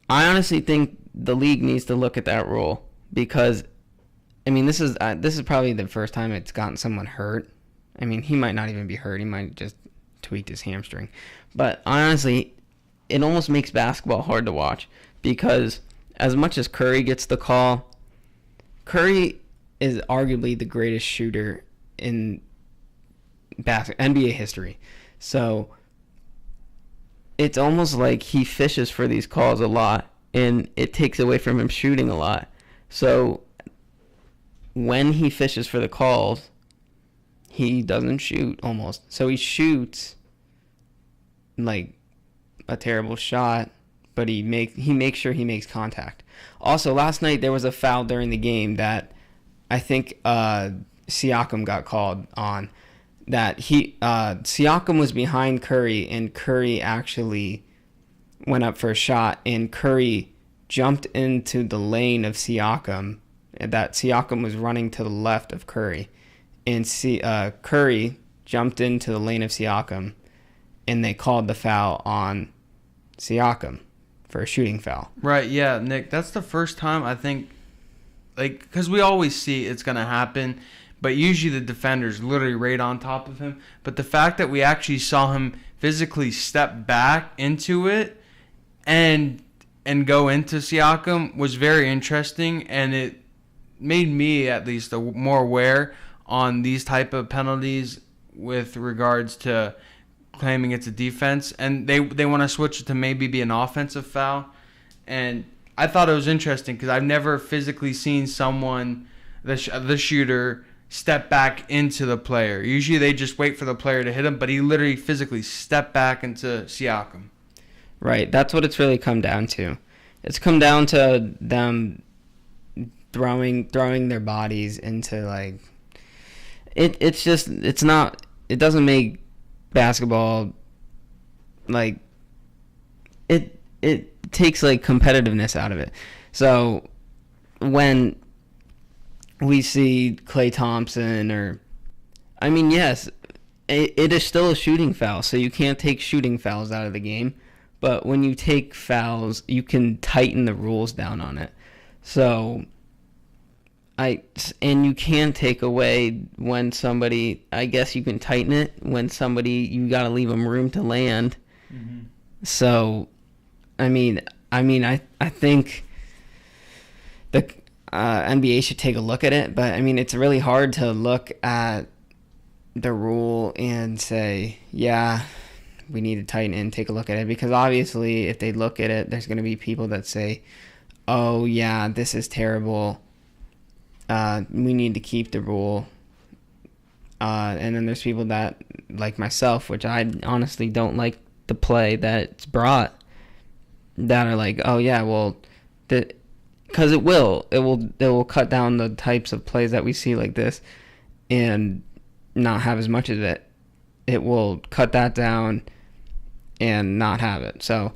I honestly think the league needs to look at that rule because, I mean, this is probably the first time it's gotten someone hurt. I mean, he might not even be hurt. He might just tweaked his hamstring. But honestly, it almost makes basketball hard to watch because as much as Curry gets the call, Curry is arguably the greatest shooter in NBA history. So it's almost like he fishes for these calls a lot, and it takes away from him shooting a lot. So when he fishes for the calls, he doesn't shoot almost. So he shoots like a terrible shot, but he makes sure he makes contact. Also, last night there was a foul during the game that I think Siakam got called on. That Siakam was behind Curry, and Curry actually went up for a shot, and Curry jumped into the lane of Siakam. That Siakam was running to the left of Curry, and Curry jumped into the lane of Siakam, and they called the foul on Siakam for a shooting foul. Right, yeah, Nick, that's the first time I think, like, because we always see it's going to happen, but usually the defender's literally right on top of him. But the fact that we actually saw him physically step back into it and go into Siakam was very interesting, and it made me at least more aware on these type of penalties with regards to claiming it's a defense, and they want to switch it to maybe be an offensive foul. And I thought it was interesting because I've never physically seen someone, the shooter, step back into the player. Usually they just wait for the player to hit him, but he literally physically stepped back into Siakam. Right, that's what it's really come down to. It's come down to them throwing their bodies into, like, it doesn't make basketball, like, it takes, like, competitiveness out of it. So when we see Klay Thompson yes, it is still a shooting foul, so you can't take shooting fouls out of the game. But when you take fouls, you can tighten the rules down on it. So and you can take away when somebody, I guess you can tighten it when somebody, you got to leave them room to land. Mm-hmm. So, I think the NBA should take a look at it, but I mean, it's really hard to look at the rule and say, yeah, we need to tighten it and take a look at it, because obviously if they look at it, there's going to be people that say, oh yeah, this is terrible, we need to keep the rule, and then there's people that, like myself, which I honestly don't like the play that it's brought, that are like, oh yeah, well, because it will cut down the types of plays that we see like this and not have as much of it. It will cut that down and not have it. So